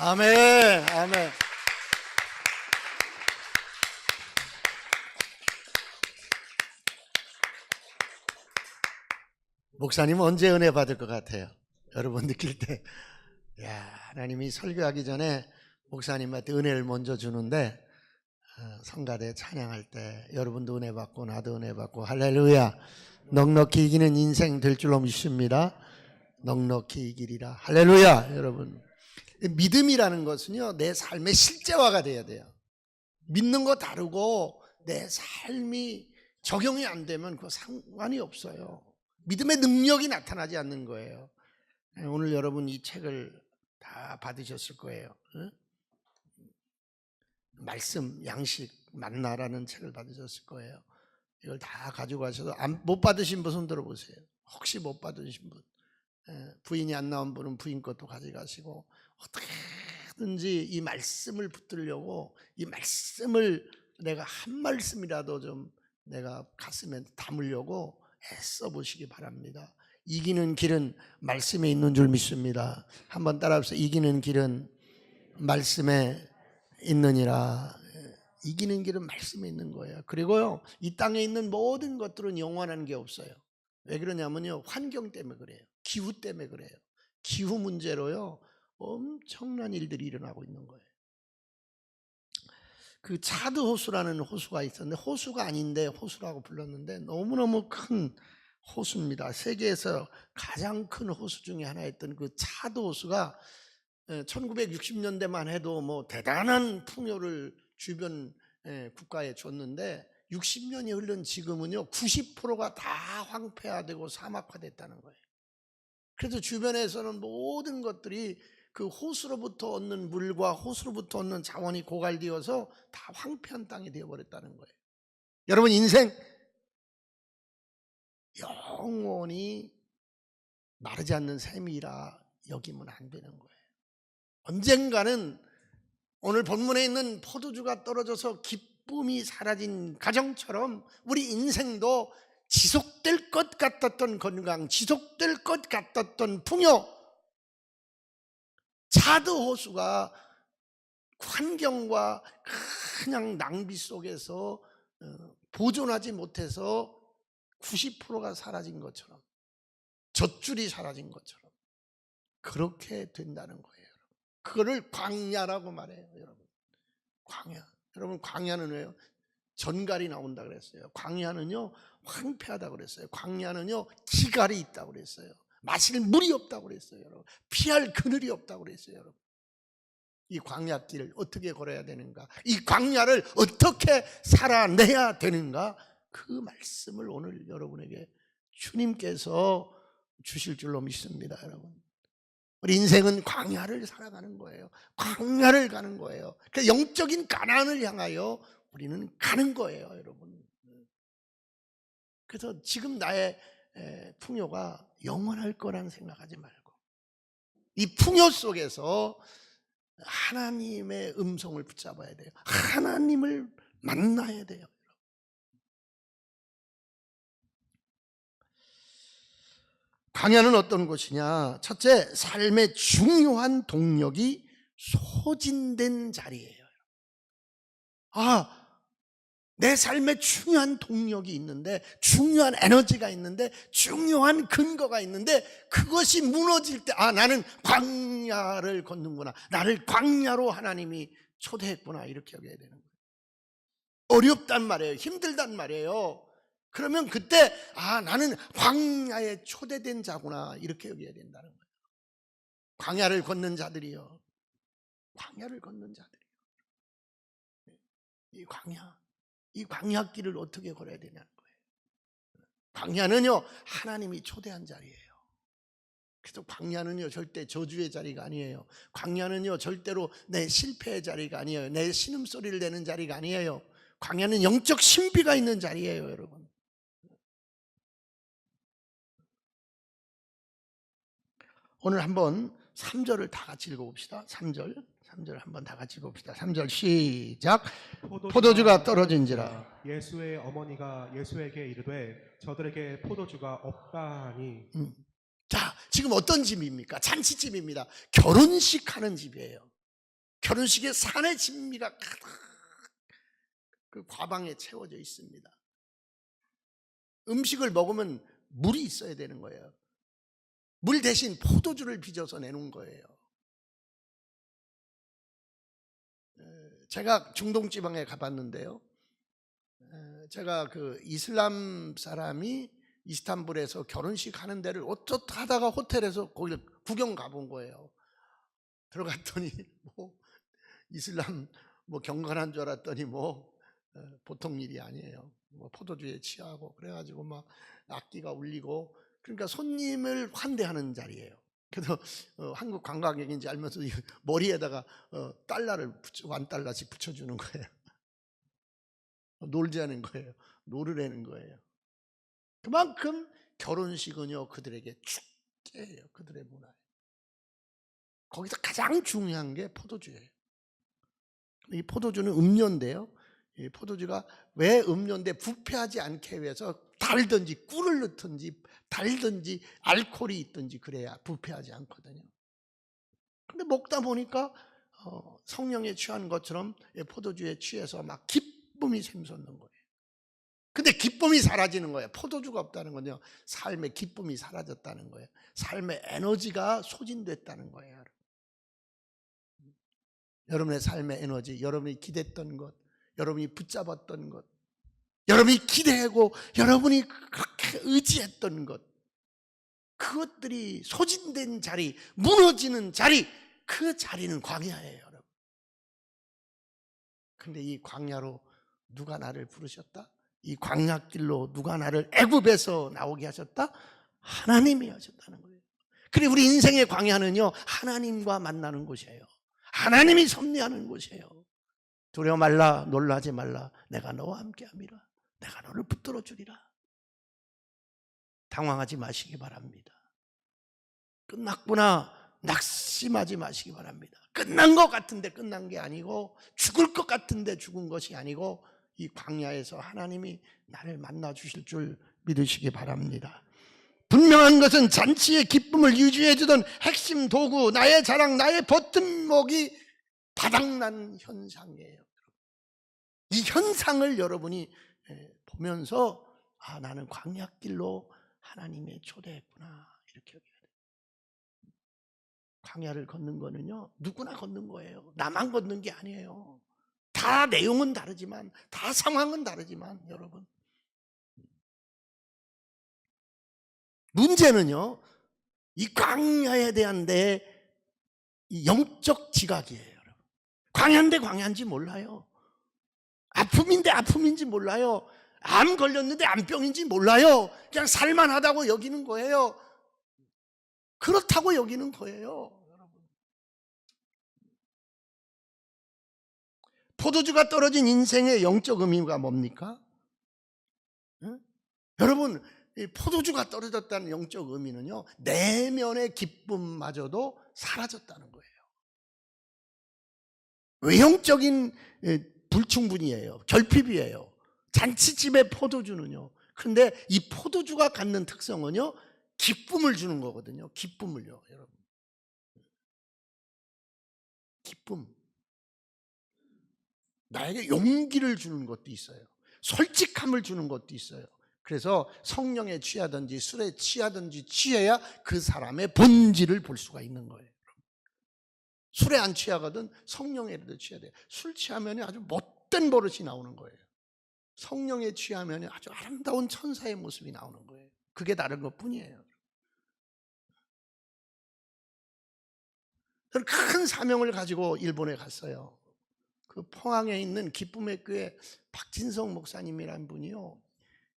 아멘, 아멘. 목사님 언제 은혜 받을 것 같아요? 여러분 느낄 때, 야, 하나님이 설교하기 전에 목사님한테 은혜를 먼저 주는데, 성가대 찬양할 때 여러분도 은혜 받고 나도 은혜 받고 할렐루야. 넉넉히 이기는 인생 될 줄로 믿습니다. 넉넉히 이기리라. 할렐루야. 여러분, 믿음이라는 것은요, 내 삶의 실제화가 돼야 돼요. 믿는 거 다르고 내 삶이 적용이 안 되면 그거 상관이 없어요. 믿음의 능력이 나타나지 않는 거예요. 오늘 여러분 이 책을 다 받으셨을 거예요. 말씀, 양식, 만나라는 책을 받으셨을 거예요. 이걸 다 가지고 가셔서 못 받으신 분 손 들어보세요. 혹시 못 받으신 분, 부인이 안 나온 분은 부인 것도 가져가시고, 어떻게든지 이 말씀을 붙들려고, 이 말씀을 내가 한 말씀이라도 좀 내가 가슴에 담으려고 애써 보시기 바랍니다. 이기는 길은 말씀에 있는 줄 믿습니다. 한번 따라합시다. 이기는 길은 말씀에 있느니라. 이기는 길은 말씀에 있는 거예요. 그리고요, 이 땅에 있는 모든 것들은 영원한 게 없어요. 왜 그러냐면요, 환경 때문에 그래요. 기후 때문에 그래요. 기후 문제로요, 엄청난 일들이 일어나고 있는 거예요. 그 차드 호수라는 호수가 있었는데, 호수가 아닌데 호수라고 불렀는데 너무너무 큰 호수입니다. 세계에서 가장 큰 호수 중에 하나였던 그 차드 호수가 1960년대만 해도 뭐 대단한 풍요를 주변 국가에 줬는데, 60년이 흐른 지금은요 90%가 다 황폐화되고 사막화됐다는 거예요. 그래서 주변에서는 모든 것들이 그 호수로부터 얻는 물과 호수로부터 얻는 자원이 고갈되어서 다 황폐한 땅이 되어버렸다는 거예요. 여러분, 인생 영원히 마르지 않는 샘이라 여기면 안 되는 거예요. 언젠가는 오늘 본문에 있는 포도주가 떨어져서 기쁨이 사라진 가정처럼 우리 인생도 지속될 것 같았던 건강, 지속될 것 같았던 풍요, 차드 호수가 환경과 그냥 낭비 속에서 보존하지 못해서 90%가 사라진 것처럼, 젖줄이 사라진 것처럼 그렇게 된다는 거예요. 그거를 광야라고 말해요. 여러분, 광야. 여러분, 광야는 왜요? 전갈이 나온다 그랬어요. 광야는요 황폐하다 그랬어요. 광야는요 기갈이 있다고 그랬어요. 마실 물이 없다고 그랬어요. 여러분, 피할 그늘이 없다고 그랬어요. 여러분, 이 광야길을 어떻게 걸어야 되는가, 이 광야를 어떻게 살아내야 되는가, 그 말씀을 오늘 여러분에게 주님께서 주실 줄로 믿습니다. 여러분, 우리 인생은 광야를 살아가는 거예요. 광야를 가는 거예요. 그러니까 영적인 가나안을 향하여 우리는 가는 거예요, 여러분. 그래서 지금 나의 풍요가 영원할 거라는 생각하지 말고, 이 풍요 속에서 하나님의 음성을 붙잡아야 돼요. 하나님을 만나야 돼요. 광야는 어떤 곳이냐? 첫째, 삶의 중요한 동력이 소진된 자리예요. 내 삶에 중요한 동력이 있는데, 중요한 에너지가 있는데, 중요한 근거가 있는데, 그것이 무너질 때, 나는 광야를 걷는구나, 나를 광야로 하나님이 초대했구나, 이렇게 여겨야 되는 거예요. 어렵단 말이에요. 힘들단 말이에요. 그러면 그때 나는 광야에 초대된 자구나, 이렇게 여겨야 된다는 거예요. 광야를 걷는 자들이요, 광야를 걷는 자들이요. 이 광야길을 어떻게 걸어야 되냐는 거예요. 광야는요 하나님이 초대한 자리예요. 그래서 광야는요 절대 저주의 자리가 아니에요. 광야는요 절대로 내 실패의 자리가 아니에요. 내 신음소리를 내는 자리가 아니에요. 광야는 영적 신비가 있는 자리예요. 여러분, 오늘 한번 3절을 다 같이 읽어봅시다. 3절 한번 다 같이 읽어봅시다. 3절 시작. 포도주가 떨어진지라. 예수의 어머니가 예수에게 이르되 저들에게 포도주가 없다 하니. 자, 지금 어떤 집입니까? 잔치집입니다. 결혼식 하는 집이에요. 결혼식에 산의 진미가 가득 그 과방에 채워져 있습니다. 음식을 먹으면 물이 있어야 되는 거예요. 물 대신 포도주를 빚어서 내놓은 거예요. 제가 중동 지방에 가봤는데요. 제가 그 이슬람 사람이 이스탄불에서 결혼식 하는 데를 어쩌다 하다가 호텔에서 거기를 구경 가본 거예요. 들어갔더니 뭐 이슬람 뭐 경건한 줄 알았더니 뭐 보통 일이 아니에요. 뭐 포도주에 취하고 그래가지고 막 악기가 울리고, 그러니까 손님을 환대하는 자리예요. 그래서 한국 관광객인지 알면서 머리에다가 달러를 $1씩 붙여주는 거예요. 놀자는 거예요. 노르라는 거예요. 그만큼 결혼식은요 그들에게 축제예요. 그들의 문화예요. 거기서 가장 중요한 게 포도주예요. 이 포도주는 음료인데요, 이 포도주가 왜 음료인데 부패하지 않게 위해서 달든지 꿀을 넣든지 달든지 알코올이 있든지 그래야 부패하지 않거든요. 근데 먹다 보니까 성령에 취한 것처럼 포도주에 취해서 막 기쁨이 샘솟는 거예요. 근데 기쁨이 사라지는 거예요. 포도주가 없다는 건요, 삶의 기쁨이 사라졌다는 거예요. 삶의 에너지가 소진됐다는 거예요. 여러분의 삶의 에너지, 여러분이 기댔던 것, 여러분이 붙잡았던 것, 여러분이 기대하고 여러분이 그렇게 의지했던 것, 그것들이 소진된 자리, 무너지는 자리, 그 자리는 광야예요, 여러분. 근데 이 광야로 누가 나를 부르셨다? 이 광야길로 누가 나를 애굽에서 나오게 하셨다? 하나님이 하셨다는 거예요. 그리고 우리 인생의 광야는요, 하나님과 만나는 곳이에요. 하나님이 섭리하는 곳이에요. 두려워 말라, 놀라지 말라, 내가 너와 함께함이라. 내가 너를 붙들어 주리라. 당황하지 마시기 바랍니다. 끝났구나 낙심하지 마시기 바랍니다. 끝난 것 같은데 끝난 게 아니고, 죽을 것 같은데 죽은 것이 아니고, 이 광야에서 하나님이 나를 만나 주실 줄 믿으시기 바랍니다. 분명한 것은 잔치의 기쁨을 유지해 주던 핵심 도구, 나의 자랑, 나의 버팀목이 바닥난 현상이에요. 이 현상을 여러분이 보면서 나는 광야길로 하나님의 초대했구나, 이렇게 여겨야 돼요. 광야를 걷는 거는요 누구나 걷는 거예요. 나만 걷는 게 아니에요. 다 내용은 다르지만, 다 상황은 다르지만, 여러분 문제는요 이 광야에 대한 내 영적 지각이에요. 여러분, 광야인데 광야인지 몰라요. 아픔인데 아픔인지 몰라요. 암 걸렸는데 암병인지 몰라요. 그냥 살만하다고 여기는 거예요. 그렇다고 여기는 거예요. 여러분, 포도주가 떨어진 인생의 영적 의미가 뭡니까? 응? 여러분, 이 포도주가 떨어졌다는 영적 의미는요 내면의 기쁨마저도 사라졌다는 거예요. 외형적인 불충분이에요. 결핍이에요. 잔치집의 포도주는요. 그런데 이 포도주가 갖는 특성은요 기쁨을 주는 거거든요. 기쁨을요, 여러분. 기쁨. 나에게 용기를 주는 것도 있어요. 솔직함을 주는 것도 있어요. 그래서 성령에 취하든지 술에 취하든지 취해야 그 사람의 본질을 볼 수가 있는 거예요. 술에 안 취하거든 성령에라도 취해야 돼요. 술 취하면 아주 못된 버릇이 나오는 거예요. 성령에 취하면 아주 아름다운 천사의 모습이 나오는 거예요. 그게 다른 것뿐이에요. 저는 큰 사명을 가지고 일본에 갔어요. 그 포항에 있는 기쁨의 교회 박진성 목사님이라는 분이요.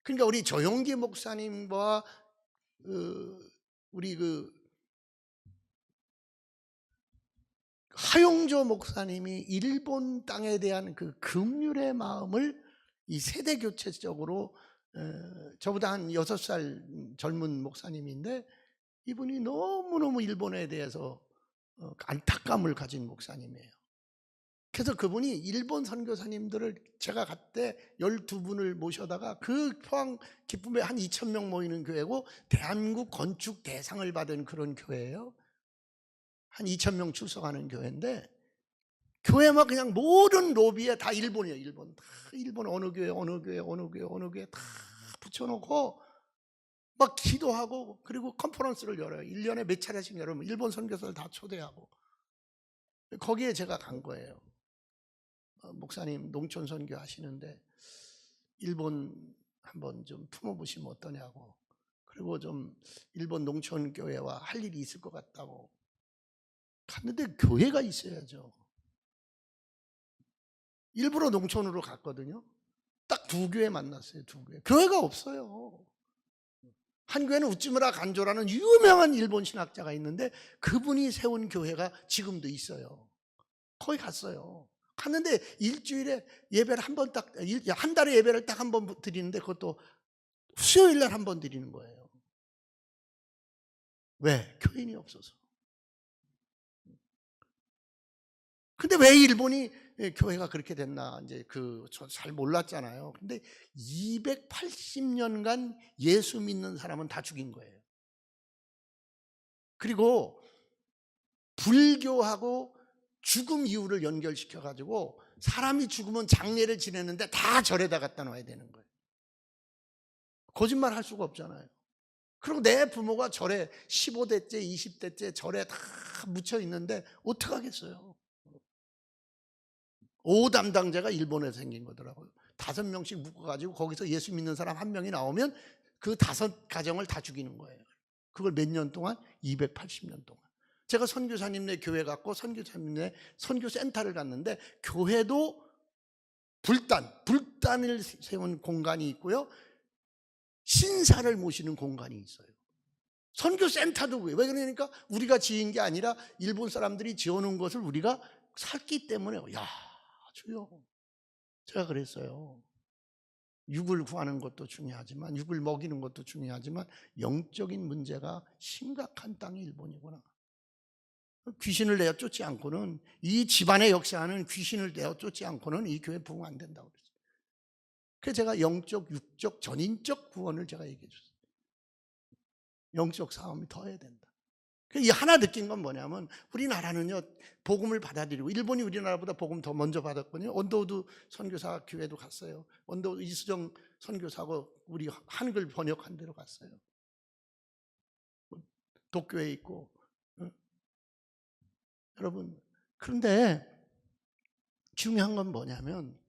그러니까 우리 조용기 목사님과 우리 하용조 목사님이 일본 땅에 대한 그 긍휼의 마음을 이 세대 교체적으로, 저보다 한 6살 젊은 목사님인데 이분이 너무너무 일본에 대해서 안타까움을 가진 목사님이에요. 그래서 그분이 일본 선교사님들을 제가 갔때 12분을 모셔다가 그 포항 기쁨에 한 2,000명 모이는 교회고 대한민국 건축 대상을 받은 그런 교회예요. 한 2,000명 출석하는 교회인데 교회만 그냥 모든 로비에 다 일본이에요. 일본. 다 일본 어느 교회 다 붙여놓고 막 기도하고 그리고 컨퍼런스를 열어요. 1년에 몇 차례씩 열으면 일본 선교사를 다 초대하고 거기에 제가 간 거예요. 목사님 농촌 선교 하시는데 일본 한번 좀 품어보시면 어떠냐고. 그리고 좀 일본 농촌 교회와 할 일이 있을 것 같다고. 갔는데 교회가 있어야죠. 일부러 농촌으로 갔거든요. 딱 2교회 만났어요. 2교회. 교회가 없어요. 한 교회는 우찌무라 간조라는 유명한 일본 신학자가 있는데 그분이 세운 교회가 지금도 있어요. 거기 갔어요. 갔는데 일주일에 예배를 한 달에 예배를 딱 한 번 드리는데 그것도 수요일 날 한 번 드리는 거예요. 왜? 교인이 없어서. 근데 왜 일본이 교회가 그렇게 됐나 이제 저 잘 몰랐잖아요. 근데 280년간 예수 믿는 사람은 다 죽인 거예요. 그리고 불교하고 죽음 이유를 연결시켜 가지고 사람이 죽으면 장례를 지내는데 다 절에다 갖다 놔야 되는 거예요. 거짓말 할 수가 없잖아요. 그리고 내 부모가 절에 15대째 20대째 절에 다 묻혀 있는데 어떡하겠어요. 5담당자가 일본에서 생긴 거더라고요. 5명씩 묶어가지고 거기서 예수 믿는 사람 1명이 나오면 그 5가정을 다 죽이는 거예요. 그걸 몇 년 동안? 280년 동안. 제가 선교사님네 교회 갔고 선교사님네 선교센터를 갔는데 교회도 불단을 세운 공간이 있고요. 신사를 모시는 공간이 있어요. 선교센터도 왜 그러니까 우리가 지은 게 아니라 일본 사람들이 지어놓은 것을 우리가 샀기 때문에 야 주여 제가 그랬어요. 육을 구하는 것도 중요하지만 육을 먹이는 것도 중요하지만 영적인 문제가 심각한 땅이 일본이구나. 귀신을 내어 쫓지 않고는 이 집안의 역사하는 귀신을 내어 쫓지 않고는 이 교회 부흥 안 된다고 그랬어요. 그래서 제가 영적, 육적, 전인적 구원을 제가 얘기해 줬어요. 영적 싸움이 더 해야 된다. 이 하나 느낀 건 뭐냐면 우리나라는요 복음을 받아들이고 일본이 우리나라보다 복음 더 먼저 받았거든요. 언더우드 선교사 교회도 갔어요. 언더우드 이수정 선교사하고 우리 한글 번역한 데로 갔어요. 도쿄에 있고 여러분 그런데 중요한 건 뭐냐면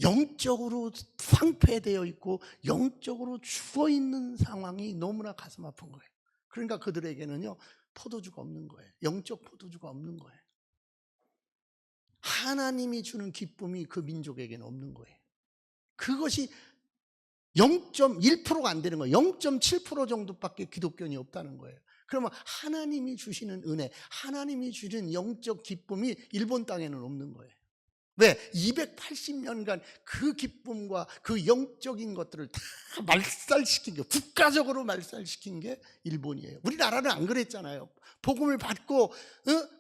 영적으로 황폐되어 있고 영적으로 죽어있는 상황이 너무나 가슴 아픈 거예요. 그러니까 그들에게는요 포도주가 없는 거예요. 영적 포도주가 없는 거예요. 하나님이 주는 기쁨이 그 민족에게는 없는 거예요. 그것이 0.1%가 안 되는 거예요. 0.7% 정도밖에 기독교인이 없다는 거예요. 그러면 하나님이 주시는 은혜, 하나님이 주는 영적 기쁨이 일본 땅에는 없는 거예요. 왜? 280년간 그 기쁨과 그 영적인 것들을 다 말살시킨 게, 국가적으로 말살시킨 게 일본이에요. 우리나라는 안 그랬잖아요. 복음을 받고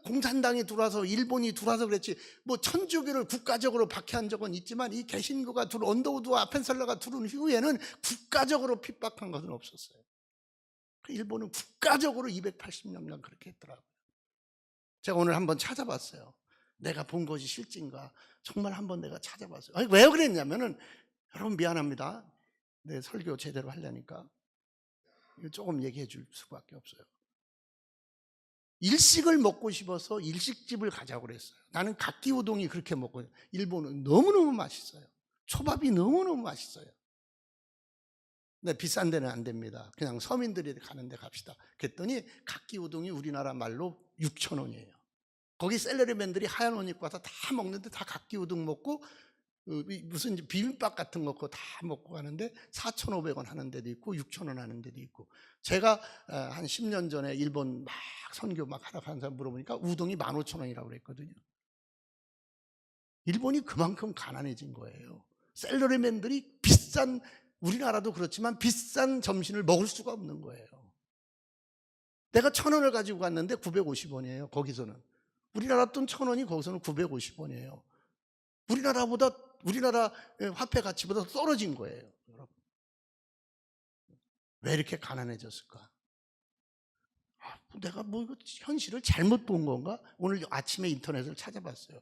공산당이 들어와서 일본이 들어와서 그랬지 뭐 천주교를 국가적으로 박해한 적은 있지만 이 개신교가 언더우드와 아펜셀러가 들어온 이후에는 국가적으로 핍박한 것은 없었어요. 일본은 국가적으로 280년간 그렇게 했더라고요. 제가 오늘 한번 찾아봤어요. 내가 본 것이 실진가 정말 한번 내가 찾아봤어요. 아니, 왜 그랬냐면은 여러분 미안합니다. 내 설교 제대로 하려니까 조금 얘기해 줄 수밖에 없어요. 일식을 먹고 싶어서 일식집을 가자고 그랬어요. 나는 각기우동이 그렇게 먹고 일본은 너무너무 맛있어요. 초밥이 너무너무 맛있어요. 근데 비싼 데는 안 됩니다. 그냥 서민들이 가는 데 갑시다. 그랬더니 각기우동이 우리나라 말로 6,000원이에요. 거기 셀러리맨들이 하얀 옷 입고 와서 다 먹는데 다 각기우동 먹고 무슨 비빔밥 같은 거 다 먹고 가는데 4,500원 하는 데도 있고 6,000원 하는 데도 있고 제가 한 10년 전에 일본 막 선교 막 하러 가는 사람 물어보니까 우동이 15,000원이라고 그랬거든요. 일본이 그만큼 가난해진 거예요. 셀러리맨들이 비싼 우리나라도 그렇지만 비싼 점심을 먹을 수가 없는 거예요. 내가 1,000원을 가지고 갔는데 950원이에요. 거기서는. 우리나라 돈 1,000원이 거기서는 950원이에요. 우리나라 화폐 가치보다 떨어진 거예요. 여러분. 왜 이렇게 가난해졌을까? 내가 뭐 이거 현실을 잘못 본 건가? 오늘 아침에 인터넷을 찾아봤어요.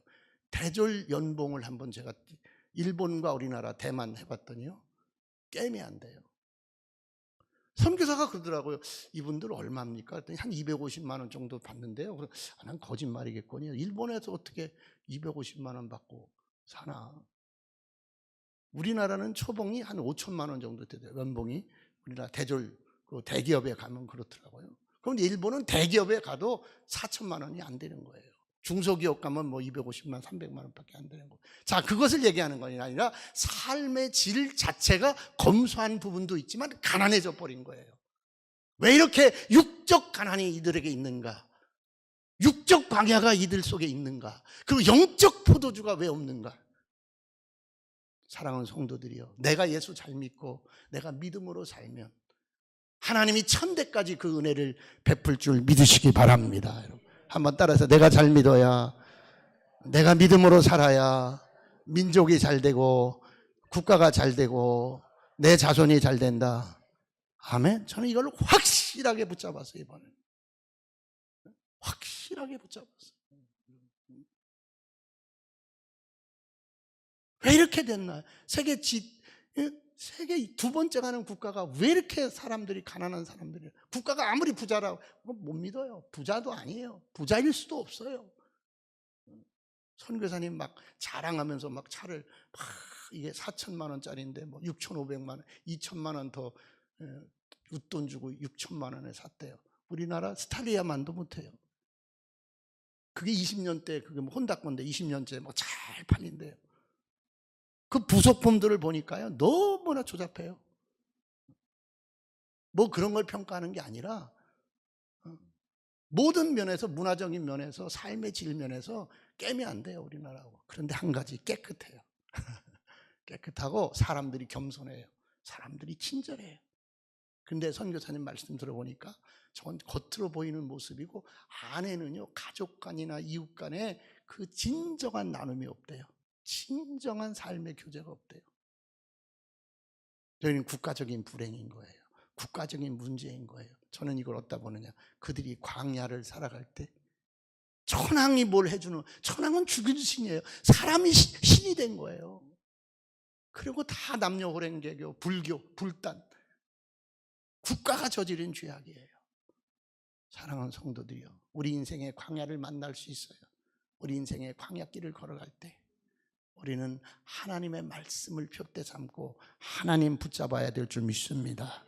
대졸 연봉을 한번 제가 일본과 우리나라 대만 해봤더니요, 게임이 안 돼요. 선교사가 그러더라고요. 이분들 얼마입니까? 그랬더니 한 250만 원 정도 받는데요. 그래서 난 거짓말이겠거니. 일본에서 어떻게 250만 원 받고 사나? 우리나라는 초봉이 한 5천만 원 정도 돼요. 연봉이. 우리나라 대졸 그 대기업에 가면 그렇더라고요. 그런데 일본은 대기업에 가도 4천만 원이 안 되는 거예요. 중소기업 가면 뭐 250만, 300만 원밖에 안 되는 거예요. 자, 그것을 얘기하는 것이 아니라 삶의 질 자체가 검소한 부분도 있지만 가난해져 버린 거예요. 왜 이렇게 육적 가난이 이들에게 있는가? 육적 광야가 이들 속에 있는가? 그리고 영적 포도주가 왜 없는가? 사랑하는 성도들이요, 내가 예수 잘 믿고 내가 믿음으로 살면 하나님이 천대까지 그 은혜를 베풀 줄 믿으시기 바랍니다. 여러분, 한번 따라서 내가 잘 믿어야, 내가 믿음으로 살아야 민족이 잘 되고 국가가 잘 되고 내 자손이 잘 된다. 아멘. 저는 이걸 확실하게 붙잡았어요. 이번에 확실하게 붙잡았어요. 왜 이렇게 됐나? 세계 두 번째 가는 국가가 왜 이렇게 사람들이, 가난한 사람들이, 국가가 아무리 부자라고 못 믿어요. 부자도 아니에요. 부자일 수도 없어요. 선교사님 막 자랑하면서 막 차를 막, 이게 4천만 원짜리인데 뭐 6,500만 원, 2천만 원 더 웃돈 주고 6천만 원에 샀대요. 우리나라 스탈리아만도 못해요. 그게 20년대, 그게 뭐 혼다 건데 20년째 뭐 잘 팔린대요. 그 부속품들을 보니까요, 너무나 조잡해요. 뭐 그런 걸 평가하는 게 아니라 모든 면에서, 문화적인 면에서, 삶의 질 면에서 깨면 안 돼요, 우리나라하고. 그런데 한 가지, 깨끗해요. 깨끗하고 사람들이 겸손해요. 사람들이 친절해요. 근데 선교사님 말씀 들어보니까 저건 겉으로 보이는 모습이고 안에는요, 가족 간이나 이웃 간에 그 진정한 나눔이 없대요. 진정한 삶의 교제가 없대요. 저희는 국가적인 불행인 거예요. 국가적인 문제인 거예요. 저는 이걸 어디다 보느냐, 그들이 광야를 살아갈 때 천황이 뭘 해주는, 천황은 죽인 신이에요. 사람이 신이 된 거예요. 그리고 다 남녀 호랭개교, 불교, 불단, 국가가 저지른 죄악이에요. 사랑하는 성도들이요, 우리 인생의 광야를 만날 수 있어요. 우리 인생의 광야길을 걸어갈 때 우리는 하나님의 말씀을 표대 삼고 하나님 붙잡아야 될 줄 믿습니다.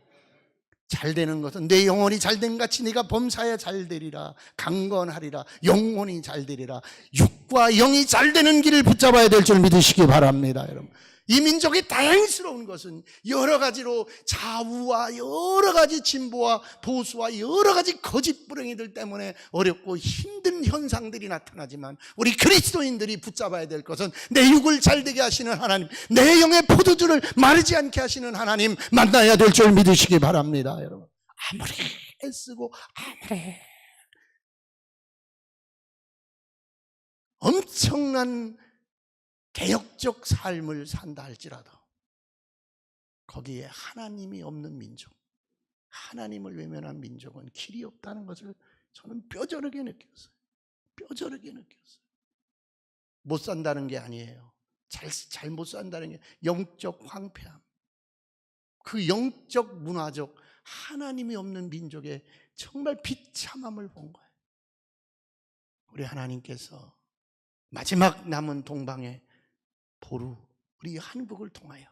잘 되는 것은 내 영혼이 잘된 같이 네가 범사에 잘 되리라. 강건하리라. 영혼이 잘 되리라. 육과 영이 잘 되는 길을 붙잡아야 될 줄 믿으시기 바랍니다. 여러분, 이 민족이 다행스러운 것은 여러 가지로 좌우와 여러 가지 진보와 보수와 여러 가지 거짓 불행이들 때문에 어렵고 힘든 현상들이 나타나지만 우리 그리스도인들이 붙잡아야 될 것은 내 육을 잘되게 하시는 하나님, 내 영의 포도주를 마르지 않게 하시는 하나님 만나야 될 줄 믿으시기 바랍니다. 여러분, 아무리 애쓰고 아무리 엄청난 개혁적 삶을 산다 할지라도 거기에 하나님이 없는 민족, 하나님을 외면한 민족은 길이 없다는 것을 저는 뼈저리게 느꼈어요. 뼈저리게 느꼈어요. 못 산다는 게 아니에요. 잘 못 산다는 게 영적 황폐함, 그 영적 문화적 하나님이 없는 민족의 정말 비참함을 본 거예요. 우리 하나님께서 마지막 남은 동방의 보루, 우리 한국을 통하여,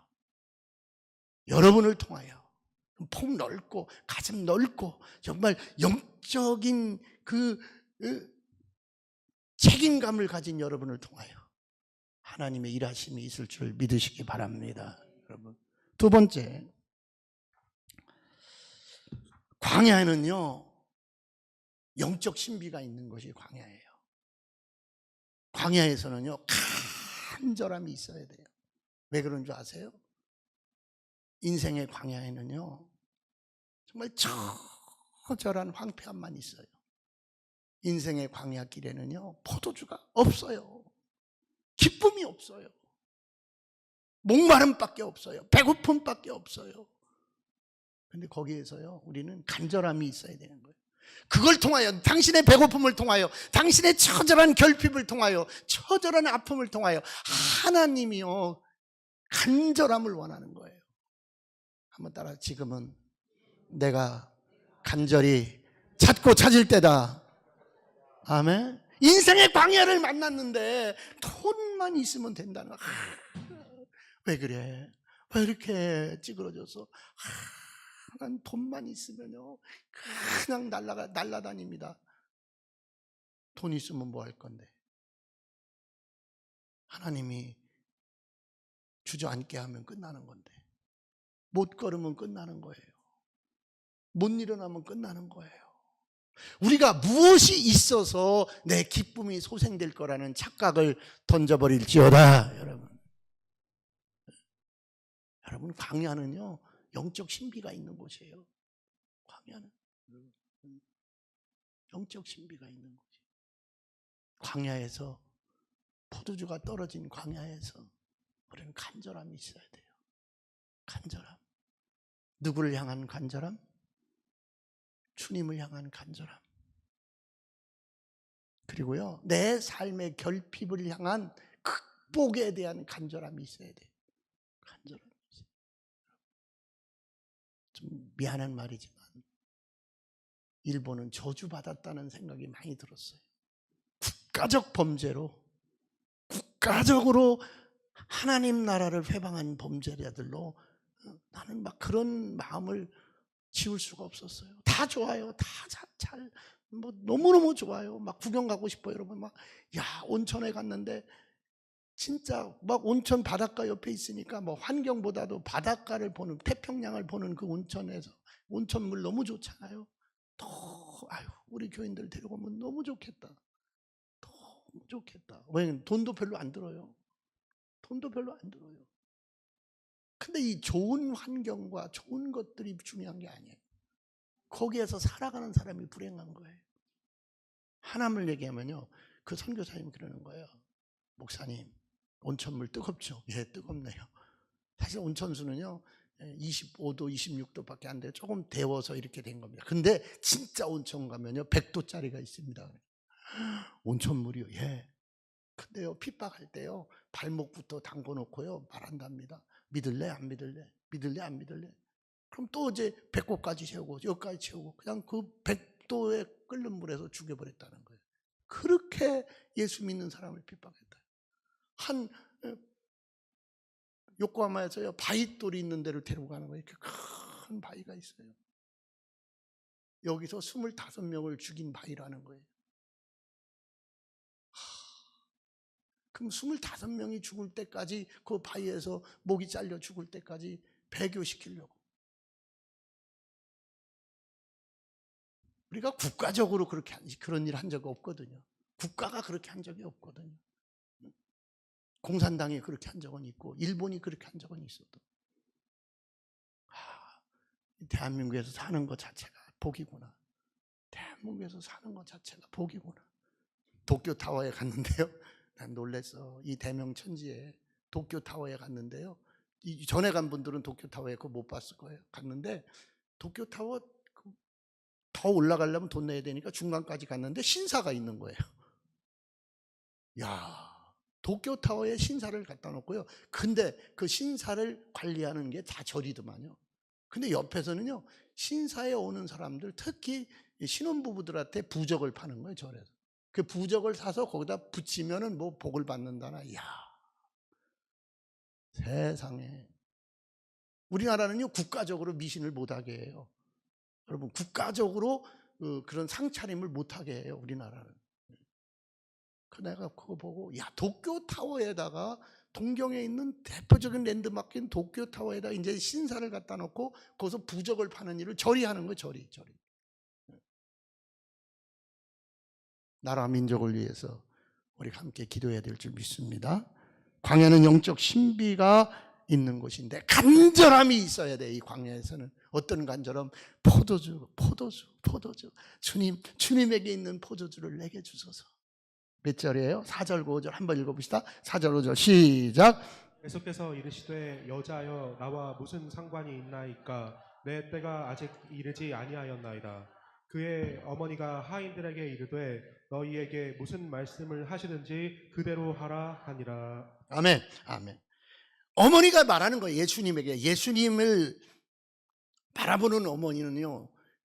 여러분을 통하여 폭 넓고 가슴 넓고 정말 영적인 그 책임감을 가진 여러분을 통하여 하나님의 일하심이 있을 줄 믿으시기 바랍니다. 여러분, 두 번째, 광야에는요, 영적 신비가 있는 것이 광야예요. 광야에서는요, 간절함이 있어야 돼요. 왜 그런 줄 아세요? 인생의 광야에는요, 정말 처절한 황폐함만 있어요. 인생의 광야길에는요, 포도주가 없어요. 기쁨이 없어요. 목마름밖에 없어요. 배고픔밖에 없어요. 근데 거기에서요, 우리는 간절함이 있어야 되는 거예요. 그걸 통하여, 당신의 배고픔을 통하여, 당신의 처절한 결핍을 통하여, 처절한 아픔을 통하여 하나님이요 간절함을 원하는 거예요. 한번 따라, 지금은 내가 간절히 찾고 찾을 때다. 아멘. 인생의 광야를 만났는데 돈만 있으면 된다는 거야. 왜 그래? 왜 이렇게 찌그러져서? 난 돈만 있으면요 그냥 날아다닙니다. 돈 있으면 뭐 할 건데? 하나님이 주저앉게 하면 끝나는 건데, 못 걸으면 끝나는 거예요. 못 일어나면 끝나는 거예요. 우리가 무엇이 있어서 내 기쁨이 소생될 거라는 착각을 던져버릴지어다. 여러분, 광야는요 영적 신비가 있는 곳이에요. 광야는 영적 신비가 있는 곳이에요. 광야에서, 포도주가 떨어진 광야에서 우리는 간절함이 있어야 돼요. 간절함. 누구를 향한 간절함? 주님을 향한 간절함. 그리고요, 내 삶의 결핍을 향한 극복에 대한 간절함이 있어야 돼요. 간절함이 있어요. 좀 미안한 말이지만 일본은 저주받았다는 생각이 많이 들었어요. 국가적 범죄로, 국가적으로 하나님 나라를 회방한 범죄자들로 나는 막 그런 마음을 지울 수가 없었어요. 다 좋아요. 다 잘, 뭐 너무너무 좋아요. 막 구경 가고 싶어요. 여러분 막, 온천에 갔는데 진짜 막 온천 바닷가 옆에 있으니까 뭐 환경보다도 바닷가를 보는, 태평양을 보는 그 온천에서, 온천물 너무 좋잖아요. 우리 교인들 데리고 오면 너무 좋겠다. 너무 좋겠다. 왜냐면 돈도 별로 안 들어요. 돈도 별로 안 들어요. 근데 이 좋은 환경과 좋은 것들이 중요한 게 아니에요. 거기에서 살아가는 사람이 불행한 거예요. 하나님을 얘기하면요, 그 선교사님이 그러는 거예요. 목사님, 온천물 뜨겁죠? 예, 뜨겁네요. 사실 온천수는요 25도, 26도밖에 안 돼요. 조금 데워서 이렇게 된 겁니다. 근데 진짜 온천 가면요 100도짜리가 있습니다. 온천물이요. 예. 근데요, 핍박할 때요 발목부터 담궈 놓고요 말한답니다. 믿을래 안 믿을래? 믿을래 안 믿을래? 그럼 또 이제 100도까지 채우고 여기까지 채우고 그냥 그 100도에 끓는 물에서 죽여버렸다는 거예요. 그렇게 예수 믿는 사람을 핍박했다. 한 요코하마에서요 바위돌이 있는 데를 데리고 가는 거예요. 이렇게 큰 바위가 있어요. 여기서 25명을 죽인 바위라는 거예요. 그럼 25명이 죽을 때까지 그 바위에서 목이 잘려 죽을 때까지 배교시키려고. 우리가 국가적으로 그렇게 그런 일 한 적 없거든요. 국가가 그렇게 한 적이 없거든요. 공산당이 그렇게 한 적은 있고 일본이 그렇게 한 적은 있어도 대한민국에서 사는 것 자체가 복이구나. 대한민국에서 사는 것 자체가 복이구나. 도쿄타워에 갔는데요, 난 놀랬어. 이 대명천지에 도쿄타워에 갔는데요, 이 전에 간 분들은 도쿄타워에 그거 못 봤을 거예요. 갔는데 도쿄타워 더 올라가려면 돈 내야 되니까 중간까지 갔는데 신사가 있는 거예요. 야, 도쿄타워에 신사를 갖다 놓고요. 근데 그 신사를 관리하는 게 다 절이더만요. 근데 옆에서는요, 신사에 오는 사람들, 특히 신혼부부들한테 부적을 파는 거예요, 절에서. 그 부적을 사서 거기다 붙이면은 뭐 복을 받는다나. 이야, 세상에. 우리나라는요, 국가적으로 미신을 못하게 해요. 여러분, 국가적으로 그런 상차림을 못하게 해요, 우리나라는. 그 내가 그거 보고, 도쿄타워에다가, 동경에 있는 대표적인 랜드마크인 도쿄타워에다 이제 신사를 갖다 놓고 거기서 부적을 파는 일을 절이 하는 거예요, 절이. 나라 민족을 위해서 우리가 함께 기도해야 될 줄 믿습니다. 광야는 영적 신비가 있는 곳인데 간절함이 있어야 돼. 이 광야에서는 어떤 간절함? 포도주. 주님에게 있는 포도주를 내게 주소서. 몇 절이에요? 4절 5절 한번 읽어봅시다. 4절 5절 시작. 예수께서 이르시되 여자여 나와 무슨 상관이 있나이까 내 때가 아직 이르지 아니하였나이다. 그의 어머니가 하인들에게 이르되 너희에게 무슨 말씀을 하시든지 그대로 하라 하니라. 아멘. 아멘. 어머니가 말하는 거예요. 예수님에게. 예수님을 바라보는 어머니는요,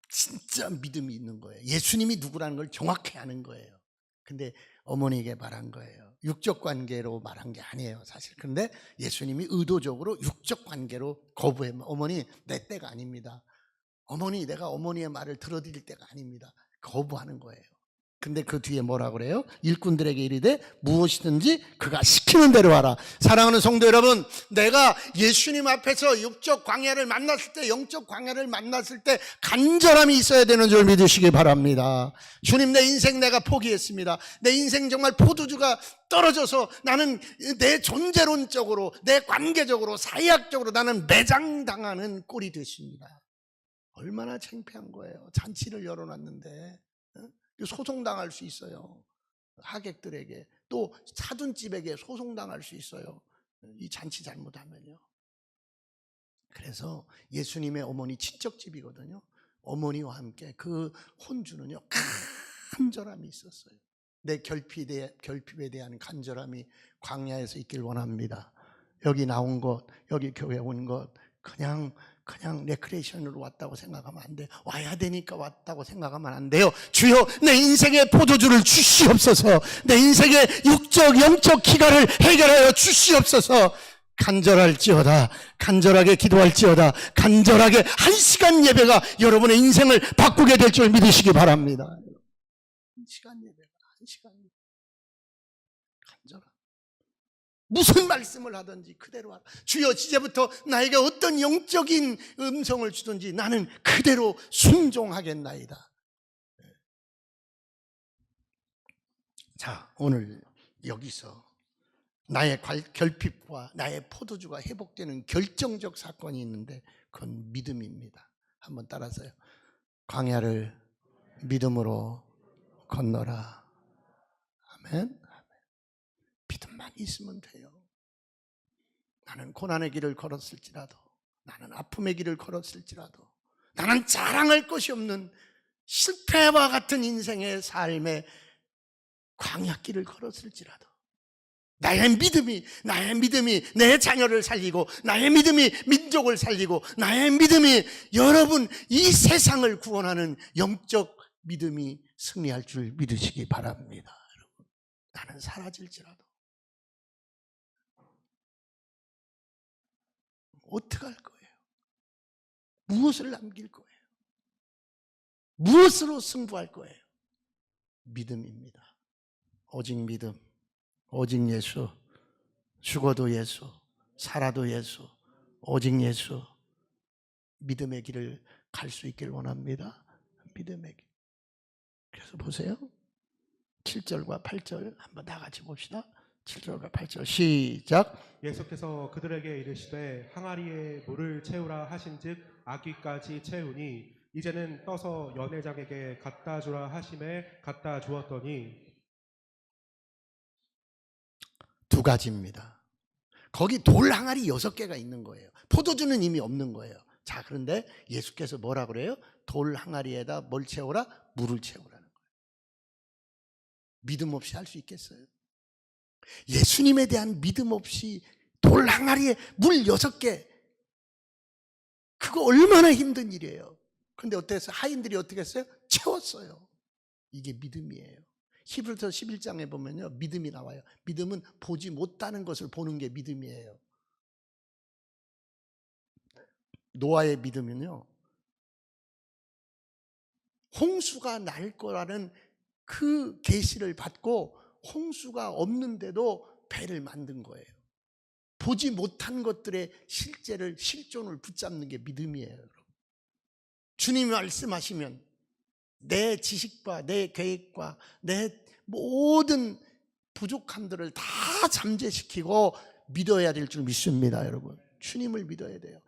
진짜 믿음이 있는 거예요. 예수님이 누구라는 걸 정확히 아는 거예요. 근데 어머니에게 말한 거예요. 육적 관계로 말한 게 아니에요, 사실. 근데 예수님이 의도적으로 육적 관계로 거부해. 어머니, 내 때가 아닙니다. 어머니, 내가 어머니의 말을 들어드릴 때가 아닙니다. 거부하는 거예요. 근데 그 뒤에 뭐라 그래요? 일꾼들에게 이르되 무엇이든지 그가 시키는 대로 하라. 사랑하는 성도 여러분, 내가 예수님 앞에서 육적 광야를 만났을 때, 영적 광야를 만났을 때 간절함이 있어야 되는 줄 믿으시기 바랍니다. 주님, 내 인생 내가 포기했습니다. 내 인생 정말 포도주가 떨어져서 나는 내 존재론적으로, 내 관계적으로, 사회학적으로 나는 매장당하는 꼴이 됐습니다. 얼마나 창피한 거예요. 잔치를 열어놨는데 소송당할 수 있어요. 하객들에게, 또 사돈집에게 소송당할 수 있어요. 이 잔치 잘못하면요. 그래서 예수님의 어머니 친척집이거든요. 어머니와 함께 그 혼주는요, 간절함이 있었어요. 내 결핍에 대한 간절함이 광야에서 있길 원합니다. 여기 나온 것, 여기 교회 온 것 그냥 레크레이션으로 왔다고 생각하면 안 돼요. 와야 되니까 왔다고 생각하면 안 돼요. 주여, 내 인생의 포도주를 주시옵소서. 내 인생의 육적 영적 기가를 해결하여 주시옵소서. 간절할지어다, 간절하게 기도할지어다, 간절하게 1시간 예배가 여러분의 인생을 바꾸게 될 줄 믿으시기 바랍니다. 1시간 예배가 1시간 예배. 간절함. 무슨 말씀을 하든지 그대로 하라. 주여, 이제부터 나에게 어떤 영적인 음성을 주든지 나는 그대로 순종하겠나이다. 자, 오늘 여기서 나의 결핍과 나의 포도주가 회복되는 결정적 사건이 있는데 그건 믿음입니다. 한번 따라서요. 광야를 믿음으로 건너라. 아멘. 믿음만 있으면 돼요. 나는 고난의 길을 걸었을지라도, 나는 아픔의 길을 걸었을지라도, 나는 자랑할 것이 없는 실패와 같은 인생의 삶의 광야길을 걸었을지라도 나의 믿음이 내 자녀를 살리고, 나의 믿음이 민족을 살리고, 나의 믿음이 여러분 이 세상을 구원하는 영적 믿음이 승리할 줄 믿으시기 바랍니다. 여러분, 나는 사라질지라도 어떻게 할 거예요? 무엇을 남길 거예요? 무엇으로 승부할 거예요? 믿음입니다. 오직 믿음, 오직 예수, 죽어도 예수, 살아도 예수, 오직 예수. 믿음의 길을 갈 수 있길 원합니다. 믿음의 길. 그래서 보세요. 7절과 8절 한번 다 같이 봅시다. 7절과 8절 시작. 예수께서 그들에게 이르시되 항아리에 물을 채우라 하신즉 아귀까지 채우니 이제는 떠서 연회장에게 갖다 주라 하심에 갖다 주었더니. 두 가지입니다. 거기 돌 항아리 6개가 있는 거예요. 포도주는 이미 없는 거예요. 자, 그런데 예수께서 뭐라 그래요? 돌 항아리에다 뭘 채우라? 물을 채우라는 거예요. 믿음 없이 할 수 있겠어요? 예수님에 대한 믿음 없이 돌 항아리에 물 6개, 그거 얼마나 힘든 일이에요. 그런데 어땠어요? 하인들이 어떻게 했어요? 채웠어요. 이게 믿음이에요. 히브리서 11장에 보면요, 믿음이 나와요. 믿음은 보지 못하는 것을 보는 게 믿음이에요. 노아의 믿음은요, 홍수가 날 거라는 그 계시를 받고 홍수가 없는데도 배를 만든 거예요. 보지 못한 것들의 실존을 붙잡는 게 믿음이에요. 여러분. 주님이 말씀하시면 내 지식과 내 계획과 내 모든 부족함들을 다 잠재시키고 믿어야 될 줄 믿습니다. 여러분, 주님을 믿어야 돼요.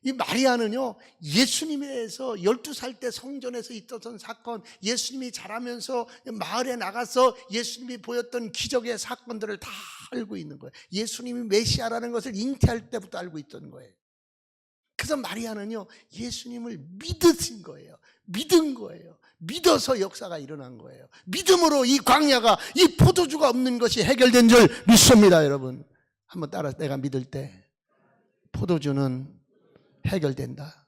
이 마리아는요, 예수님에서 12살 때 성전에서 있었던 사건, 예수님이 자라면서 마을에 나가서 예수님이 보였던 기적의 사건들을 다 알고 있는 거예요. 예수님이 메시아라는 것을 잉태할 때부터 알고 있던 거예요. 그래서 그래서 마리아는요, 예수님을 믿으신 거예요. 믿은 거예요. 믿어서 역사가 일어난 거예요. 믿음으로 이 광야가, 이 포도주가 없는 것이 해결된 줄 믿습니다, 여러분. 한번 따라, 내가 믿을 때 포도주는 해결된다.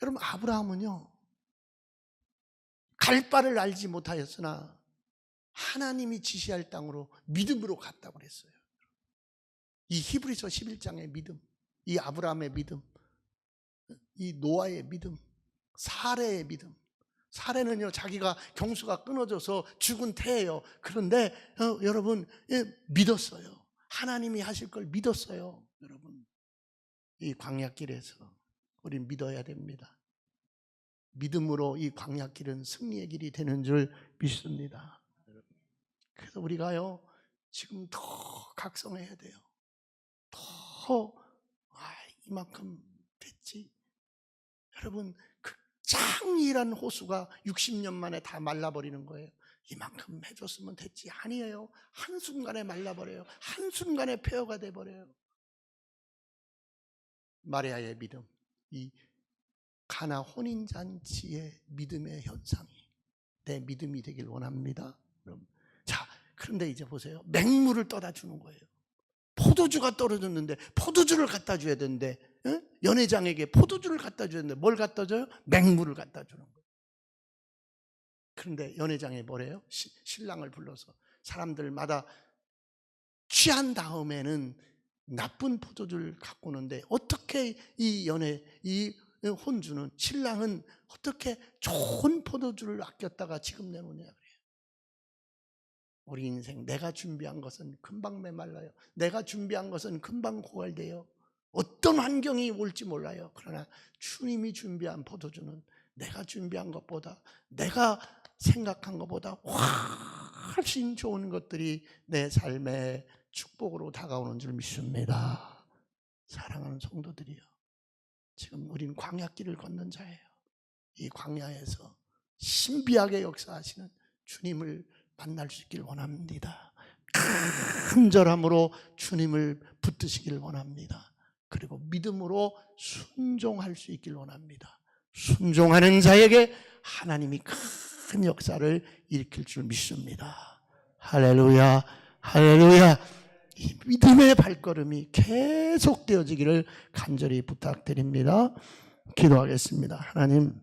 여러분, 아브라함은요, 갈 바를 알지 못하였으나 하나님이 지시할 땅으로 믿음으로 갔다고 그랬어요. 이 히브리서 11장의 믿음, 이 아브라함의 믿음, 이 노아의 믿음, 사레의 믿음. 사레는요, 자기가 경수가 끊어져서 죽은 태예요. 그런데 여러분, 믿었어요. 하나님이 하실 걸 믿었어요. 여러분, 이 광야길에서 우린 믿어야 됩니다. 믿음으로 이 광야길은 승리의 길이 되는 줄 믿습니다. 그래서 우리가요, 지금 더 각성해야 돼요. 더 이만큼 됐지. 여러분, 극장이란 호수가 60년 만에 다 말라버리는 거예요. 이만큼 해줬으면 됐지. 아니에요. 한순간에 말라버려요. 한순간에 폐허가 돼버려요. 마리아의 믿음, 이 가나 혼인잔치의 믿음의 현상이 내 믿음이 되길 원합니다. 자, 그런데 이제 보세요. 맹물을 떠다 주는 거예요. 포도주가 떨어졌는데 포도주를 갖다 줘야 되는데, 연회장에게 포도주를 갖다 줘야 되는데 뭘 갖다 줘요? 맹물을 갖다 주는 거예요. 그런데 연회장이 뭐래요? 신랑을 불러서 사람들마다 취한 다음에는 나쁜 포도주를 갖고 오는데, 어떻게 이 혼주는, 신랑은 어떻게 좋은 포도주를 아꼈다가 지금 내놓냐 그래요. 우리 인생, 내가 준비한 것은 금방 메말라요. 내가 준비한 것은 금방 고갈돼요. 어떤 환경이 올지 몰라요. 그러나 주님이 준비한 포도주는 내가 준비한 것보다, 내가 생각한 것보다 훨씬 좋은 것들이 내 삶의 축복으로 다가오는 줄 믿습니다. 사랑하는 성도들이요, 지금 우린 광야길을 걷는 자예요. 이 광야에서 신비하게 역사하시는 주님을 만날 수 있길 원합니다. 간절함으로 주님을 붙드시길 원합니다. 그리고 믿음으로 순종할 수 있길 원합니다. 순종하는 자에게 하나님이 큰 역사를 일으킬 줄 믿습니다. 할렐루야, 할렐루야. 이 믿음의 발걸음이 계속되어지기를 간절히 부탁드립니다. 기도하겠습니다. 하나님,